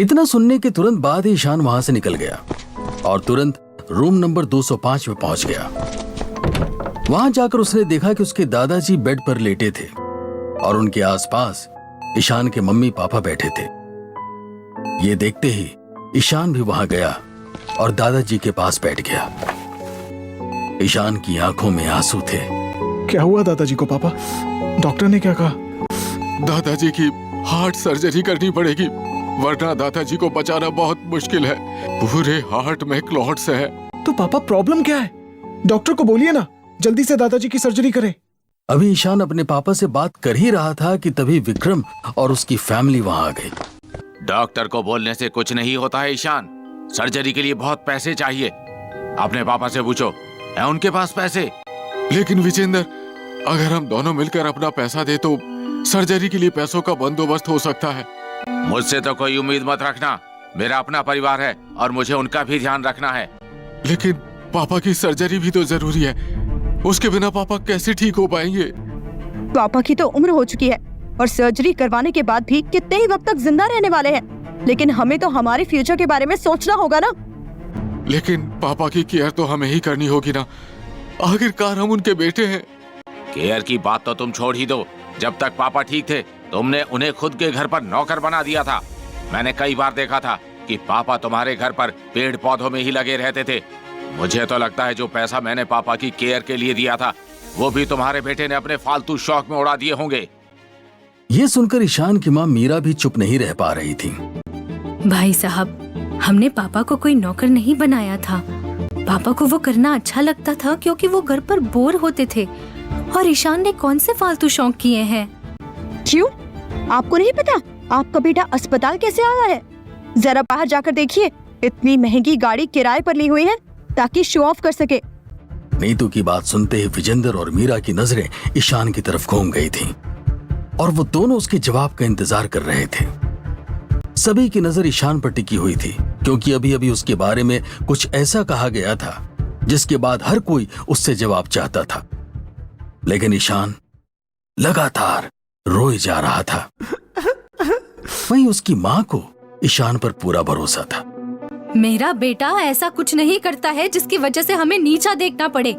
इतना सुनने के तुरंत बाद ही ईशान वहां से निकल गया और तुरंत रूम नंबर 205 में पहुंच गया। वहां जाकर उसने देखा कि उसके दादाजी बेड पर लेटे थे और उनके आसपास ईशान के मम्मी पापा बैठे थे। ये देखते ही ईशान भी वहां गया और दादाजी के पास बैठ गया। ईशान की आंखों में आंसू थे। क्या हुआ दादाजी को पापा? डॉक्टर ने क्या कहा? दादाजी की हार्ट सर्जरी करनी पड़ेगी, वरना दादाजी को बचाना बहुत मुश्किल है। पूरे हार्ट में क्लॉट्स है। तो पापा प्रॉब्लम क्या है? डॉक्टर को बोलिए ना जल्दी से दादाजी की सर्जरी करे। अभी ईशान अपने पापा से बात कर ही रहा था कि तभी विक्रम और उसकी फैमिली वहां आ गई। डॉक्टर को बोलने से कुछ नहीं होता है ईशान, सर्जरी के लिए बहुत पैसे चाहिए। अपने पापा से पूछो, है उनके पास पैसे? लेकिन विजेंद्र, अगर हम दोनों मिलकर अपना पैसा दे तो सर्जरी के लिए पैसों का बंदोबस्त हो सकता है। मुझसे तो कोई उम्मीद मत रखना, मेरा अपना परिवार है और मुझे उनका भी ध्यान रखना है। लेकिन पापा की सर्जरी भी तो जरूरी है, उसके बिना पापा कैसे ठीक हो पाएंगे? पापा की तो उम्र हो चुकी है और सर्जरी करवाने के बाद भी कितने ही वक्त तक जिंदा रहने वाले हैं। लेकिन हमें तो हमारे फ्यूचर के बारे में सोचना होगा ना। लेकिन पापा की केयर तो हमें ही करनी होगी ना, आखिरकार हम उनके बेटे हैं। केयर की बात तो तुम छोड़ ही दो। जब तक पापा ठीक थे तुमने उन्हें खुद के घर पर नौकर बना दिया था। मैंने कई बार देखा था कि पापा तुम्हारे घर पर पेड़ पौधों में ही लगे रहते थे। मुझे तो लगता है जो पैसा मैंने पापा की केयर के लिए दिया था वो भी तुम्हारे बेटे ने अपने फालतू शौक में उड़ा दिए होंगे। ये सुनकर ईशान की माँ मीरा भी चुप नहीं रह पा रही थी। भाई साहब, हमने पापा को कोई नौकर नहीं बनाया था। पापा को वो करना अच्छा लगता था क्योंकि वो घर पर बोर होते थे। और ईशान ने कौन से फालतू शौक किए हैं? क्यों? आपको नहीं पता आपका बेटा अस्पताल कैसे आया है? जरा बाहर जाकर देखिए, इतनी महंगी गाड़ी किराए पर ली हुई है ताकि शो ऑफ कर सके। नीतू की बात सुनते ही विजेंद्र और मीरा की नजरें ईशान की तरफ घूम गई थीं और वो दोनों उसके जवाब का इंतजार कर रहे थे। सभी की नजर ईशान पर टिकी हुई थी क्योंकि अभी अभी उसके बारे में कुछ ऐसा कहा गया था जिसके बाद हर कोई उससे जवाब चाहता था। लेकिन ईशान लगातार रोए जा रहा था। वहीं उसकी मां को ईशान पर पूरा भरोसा था। मेरा बेटा ऐसा कुछ नहीं करता है जिसकी वजह से हमें नीचा देखना पड़े।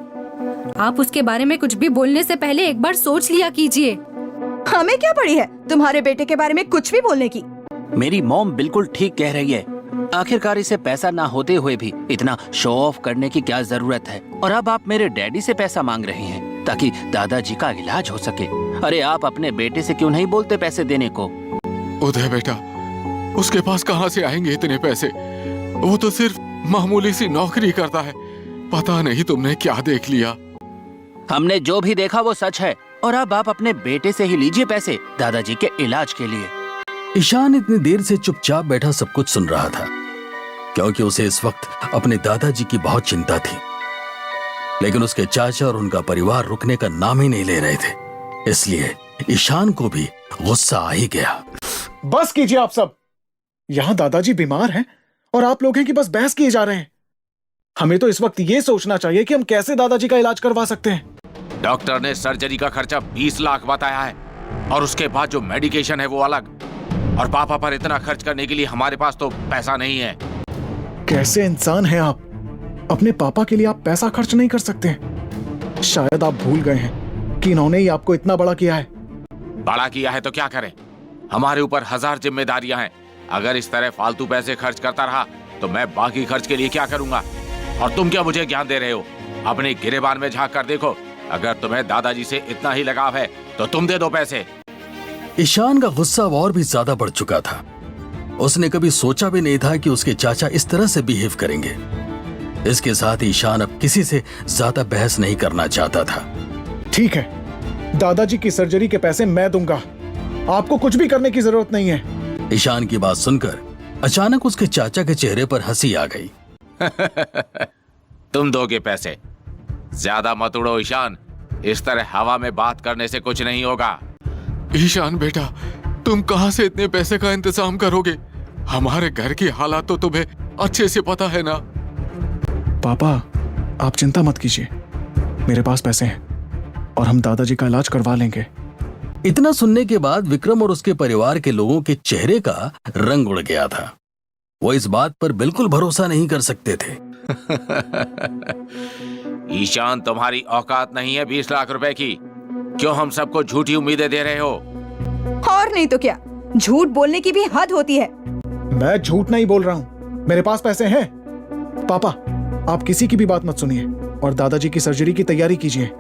आप उसके बारे में कुछ भी बोलने से पहले एक बार सोच लिया कीजिए। हमें क्या पड़ी है तुम्हारे बेटे के बारे में कुछ भी बोलने की? मेरी मॉम बिल्कुल ठीक कह रही है। आखिरकार इसे पैसा ना होते हुए भी इतना शो ऑफ करने की क्या जरूरत है? और अब आप मेरे डैडी से पैसा मांग रहे हैं ताकि दादाजी का इलाज हो सके। अरे आप अपने बेटे से क्यों नहीं बोलते पैसे देने को? उदय बेटा, उसके पास कहाँ से आएंगे इतने पैसे? वो तो सिर्फ मामूली सी नौकरी करता है। पता नहीं तुमने क्या देख लिया। हमने जो भी देखा वो सच है और अब आप अपने बेटे से ही लीजिए पैसे दादाजी के इलाज के लिए। ईशान इतनी देर से चुपचाप बैठा सब कुछ सुन रहा था क्योंकि उसे इस वक्त अपने दादाजी की बहुत चिंता थी। लेकिन उसके चाचा और उनका परिवार रुकने का नाम ही नहीं ले रहे थे, इसलिए ईशान को भी गुस्सा आ ही गया। बस कीजिए आप सब। यहाँ दादाजी बीमार हैं और आप लोग हैं कि बस बहस किए जा रहे हैं। हमें तो इस वक्त ये सोचना चाहिए कि हम कैसे दादाजी का इलाज करवा सकते हैं। डॉक्टर ने सर्जरी का खर्चा 20 लाख बताया है और उसके बाद जो मेडिकेशन है वो अलग। और पापा पर इतना खर्च करने के लिए हमारे पास तो पैसा नहीं है। कैसे इंसान हैं आप? अपने पापा के लिए आप पैसा खर्च नहीं कर सकते? शायद आप भूल गए हैं कि इन्होंने ही आपको इतना बड़ा किया है। बड़ा किया है तो क्या करें? हमारे ऊपर 1000 जिम्मेदारियां हैं। अगर इस तरह फालतू पैसे खर्च करता रहा तो मैं बाकी खर्च के लिए क्या करूंगा? और तुम क्या मुझे ज्ञान दे रहे हो? अपने गिरेबान में झांक कर देखो। अगर तुम्हें दादाजी से इतना ही लगाव है तो तुम दे दो पैसे। ईशान का गुस्सा और भी ज्यादा बढ़ चुका था। उसने कभी सोचा भी नहीं था कि उसके चाचा इस तरह से बिहेव करेंगे। इसके साथ ईशान अब किसी से ज्यादा बहस नहीं करना चाहता था। ठीक है, दादाजी की सर्जरी के पैसे मैं दूंगा। आपको कुछ भी करने की जरूरत नहीं है। ईशान की बात सुनकर अचानक उसके चाचा के चेहरे पर हंसी आ गई। तुम दोगे पैसे? ज्यादा मत उड़ो ईशान, इस तरह हवा में बात करने से कुछ नहीं होगा। ईशान बेटा, तुम कहाँ से इतने पैसे का इंतजाम करोगे? हमारे घर की हालात तो तुम्हें अच्छे से पता है ना। पापा, आप चिंता मत कीजिए, मेरे पास पैसे हैं और हम दादाजी का इलाज करवा लेंगे। इतना सुनने के बाद विक्रम और उसके परिवार के लोगों के चेहरे का रंग उड़ गया था। वो इस बात पर बिल्कुल भरोसा नहीं कर सकते थे। ईशान, तुम्हारी औकात नहीं है 20 लाख रुपए की। क्यों हम सबको झूठी उम्मीदें दे रहे हो? और नहीं तो क्या, झूठ बोलने की भी हद होती है। मैं झूठ नहीं बोल रहा हूँ, मेरे पास पैसे हैं। पापा, आप किसी की भी बात मत सुनिए और दादाजी की सर्जरी की तैयारी कीजिए।